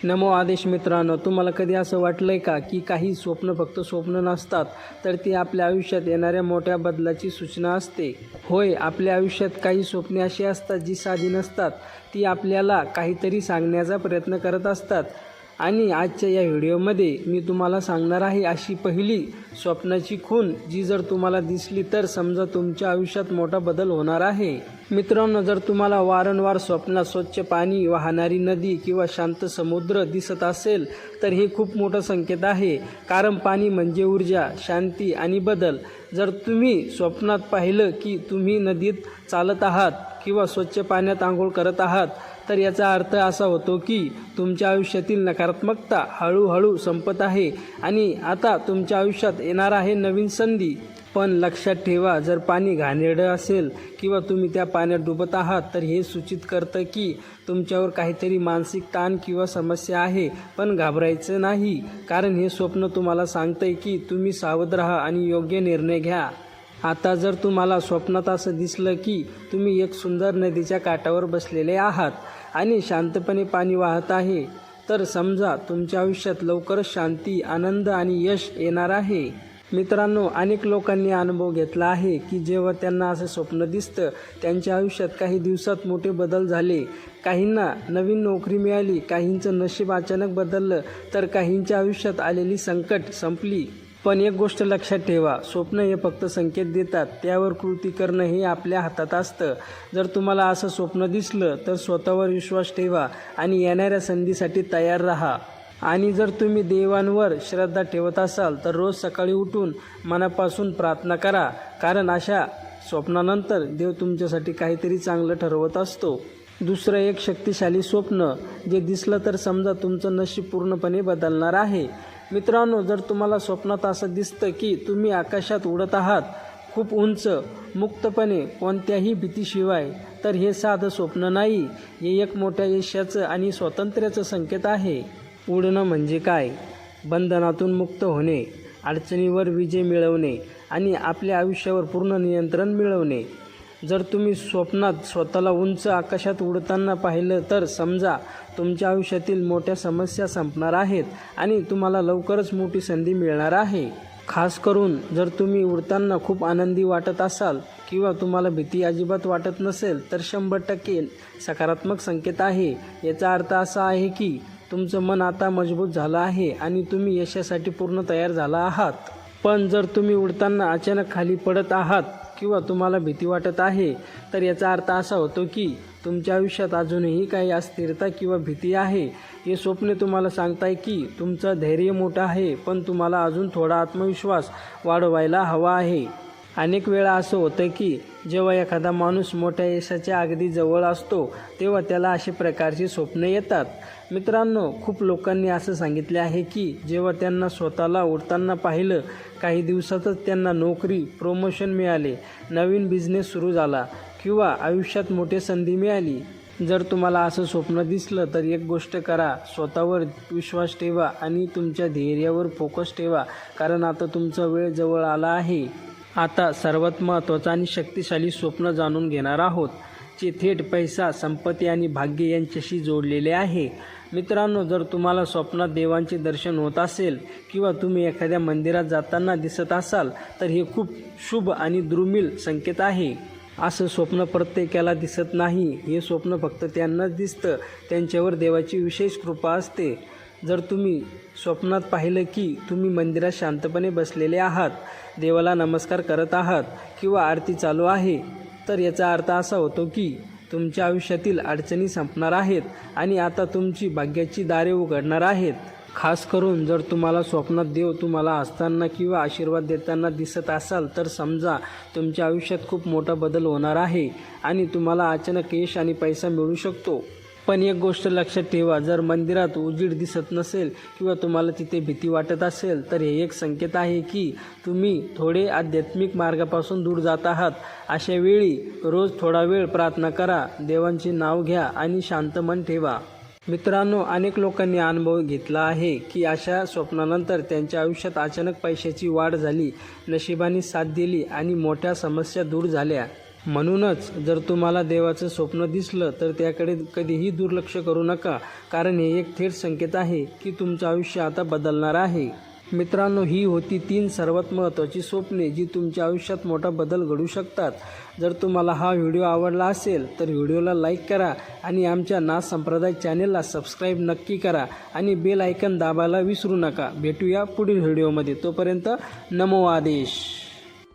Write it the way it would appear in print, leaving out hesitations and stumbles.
नमो आदेश मित्रांनो, तुम्हाला कधी असं वाटलंय का की काही स्वप्न फक्त स्वप्न नसतात, तर ती आपल्या आयुष्यात येणाऱ्या मोठ्या बदलाची सूचना असते. होय, आपल्या आयुष्यात काही स्वप्ने अशी असतात जी साधी नसतात. ती आपल्याला काहीतरी सांगण्याचा प्रयत्न करत असतात. आणि आजच्या या व्हिडिओमध्ये मी तुम्हाला सांगणार आहे अशी पहिली स्वप्नाची खूण, जी जर तुम्हाला दिसली तर समजा तुमच्या आयुष्यात मोठा बदल होणार आहे. मित्रांनो, जर तुम्हाला वारंवार स्वप्नात स्वच्छ पाणी, वाहणारी नदी किंवा शांत समुद्र दिसत असेल तर हे खूप मोठं संकेत आहे. कारण पाणी म्हणजे ऊर्जा, शांती आणि बदल. जर तुम्ही स्वप्नात पाहिलं की तुम्ही नदीत चालत आहात किंवा स्वच्छ पाण्यात आंघोळ करत आहात, तर याचा अर्थ असा होतो की तुमच्या आयुष्यातील नकारात्मकता हळूहळू संपत आहे आणि आता तुमच्या आयुष्यात येणार आहे नवीन संधी. पण लक्षात ठेवा, जर पाणी घाणेरडं असेल किंवा तुम्ही त्या पाण्यात डुबत आहात, तर हे सूचित करतं की तुमच्यावर काहीतरी मानसिक ताण किंवा समस्या आहे. पण घाबरायचं नाही, कारण हे स्वप्न तुम्हाला सांगतंय की तुम्ही सावध राहा आणि योग्य निर्णय घ्या. आता जर तुम्हाला स्वप्नात असं दिसलं की तुम्ही एक सुंदर नदीच्या काठावर बसलेले आहात आणि शांतपणे पाणी वाहत आहे, तर समजा तुमच्या आयुष्यात लवकरच शांती, आनंद आणि यश येणार आहे. मित्रांनो, अनेक लोकांनी अनुभव घेतला आहे की जेव्हा त्यांना असं स्वप्न दिसतं, त्यांच्या आयुष्यात काही दिवसात मोठे बदल झाले. काहींना नवीन नोकरी मिळाली, काहींचं नशीब अचानक बदललं, तर काहींच्या आयुष्यात आलेली संकट संपली. पण एक गोष्ट लक्षात ठेवा, स्वप्न हे फक्त संकेत देतात, त्यावर कृती करणं हे आपल्या हातात असतं. जर तुम्हाला असं स्वप्न दिसलं तर स्वतःवर विश्वास ठेवा आणि येणाऱ्या संधीसाठी तयार राहा. आणि जर तुम्ही देवांवर श्रद्धा ठेवत असाल तर रोज सकाळी उठून मनापासून प्रार्थना करा, कारण अशा स्वप्नानंतर देव तुमच्यासाठी काहीतरी चांगलं ठरवत असतो. दुसरं एक शक्तिशाली स्वप्न जे दिसलं तर समजा तुमचं नशीब पूर्णपणे बदलणार आहे. मित्रांनो, जर तुम्हाला स्वप्नात असं दिसतं की तुम्ही आकाशात उडत आहात, खूप उंच, मुक्तपणे, कोणत्याही भीतीशिवाय, तर हे साधं स्वप्न नाही, हे एक मोठ्या यशाचं आणि स्वातंत्र्याचं संकेत आहे. उडणं म्हणजे काय? बंधनातून मुक्त होणे, अडचणीवर विजय मिळवणे आणि आपल्या आयुष्यावर पूर्ण नियंत्रण मिळवणे. जर तुम्ही स्वप्नात स्वतःला उंच आकाशात उडताना पाहिलं तर समजा तुमच्या आयुष्यातील मोठ्या समस्या संपणार आहेत आणि तुम्हाला लवकरच मोठी संधी मिळणार आहे. खास करून जर तुम्ही उडताना खूप आनंदी वाटत असाल किंवा तुम्हाला भीती अजिबात वाटत नसेल, तर 100% सकारात्मक संकेत आहे. याचा अर्थ असा आहे की तुमचं मन आता मजबूत झालं आहे आणि तुम्ही यशासाठी पूर्ण तयार झाला आहात. पण जर तुम्ही उडताना अचानक खाली पडत आहात किंवा तुम्हाला भीती वाटत आहे, तर याचा अर्थ असा होतो की तुमच्या आयुष्यात अजूनही काही अस्थिरता किंवा भीती आहे. हे स्वप्न तुम्हाला सांगताय की तुमचं धैर्य मोठं आहे, पण तुम्हाला अजून थोडा आत्मविश्वास वाढवायला हवा आहे. अनेक वेळा असं होतं की जेव्हा एखादा माणूस मोठ्या यशाच्या अगदी जवळ असतो, तेव्हा त्याला अशा प्रकारची स्वप्ने येतात. मित्रांनो, खूप लोकांनी असं सांगितले आहे की जेव्हा त्यांना स्वतःला उडताना पाहिलं, काही दिवसातच त्यांना नोकरी, प्रमोशन मिळाले, नवीन बिझनेस सुरू झाला किंवा आयुष्यात मोठी संधी मिळाली. जर तुम्हाला असं स्वप्न दिसलं तर एक गोष्ट करा, स्वतःवर विश्वास ठेवा आणि तुमच्या धैर्यावर फोकस ठेवा, कारण आता तुमचा वेळ जवळ आला आहे. आता सर्वात महत्त्वाचं आणि शक्तिशाली स्वप्न जाणून घेणार आहोत, जे थेट पैसा, संपत्ती आणि भाग्य यांच्याशी जोडलेले आहे. मित्रांनो, जर तुम्हाला स्वप्नात देवांचे दर्शन होत असेल किंवा तुम्ही एखाद्या मंदिरात जाताना दिसत असाल, तर हे खूप शुभ आणि दुर्मिळ संकेत आहे. असं स्वप्न प्रत्येकाला दिसत नाही. हे स्वप्न फक्त त्यांनाच दिसतं, त्यांच्यावर देवाची विशेष कृपा असते. जर तुम्ही स्वप्नात पाहिलं की तुम्ही मंदिरात शांतपणे बसलेले आहात, देवाला नमस्कार करत आहात किंवा आरती चालू आहे, तर याचा अर्थ असा होतो की तुमच्या आयुष्यातील अडचणी संपणार आहेत आणि आता तुमची भाग्याची दारे उघडणार आहेत. खास करून जर तुम्हाला स्वप्नात देव तुम्हाला हसताना किंवा आशीर्वाद देताना दिसत असाल, तर समजा तुमच्या आयुष्यात खूप मोठा बदल होणार आहे आणि तुम्हाला अचानक यश आणि पैसा मिळू शकतो. पण एक गोष्ट लक्षात ठेवा, जर मंदिरात उजेड दिसत नसेल किंवा तुम्हाला तिथे भीती वाटत असेल, तर हे एक संकेत आहे की तुम्ही थोडे आध्यात्मिक मार्गापासून दूर जात आहात. अशा वेळी रोज थोडा वेळ प्रार्थना करा, देवांचे नाव घ्या आणि शांत मन ठेवा. मित्रांनो, अनेक लोकांनी अनुभव घेतला आहे की अशा स्वप्नानंतर त्यांच्या आयुष्यात अचानक पैशाची वाढ झाली, नशिबाने साथ दिली आणि मोठ्या समस्या दूर झाल्या. म्हणूनच जर तुम्हाला देवाचं स्वप्न दिसलं तर त्याकडे कधीही दुर्लक्ष करू नका, कारण हे एक थेट संकेत आहे की तुमचं आयुष्य आता बदलणार आहे. मित्रांनो, ही होती 3 सर्वात महत्त्वाची स्वप्ने जी तुमच्या आयुष्यात मोठा बदल घडवू शकतात. जर तुम्हाला हा व्हिडिओ आवडला असेल तर व्हिडिओला लाईक करा आणि आमच्या नाथ संप्रदाय चॅनेलला सबस्क्राईब नक्की करा आणि बेल आयकन दाबायला विसरू नका. भेटूया पुढील व्हिडिओमध्ये. तोपर्यंत नमो आदेश.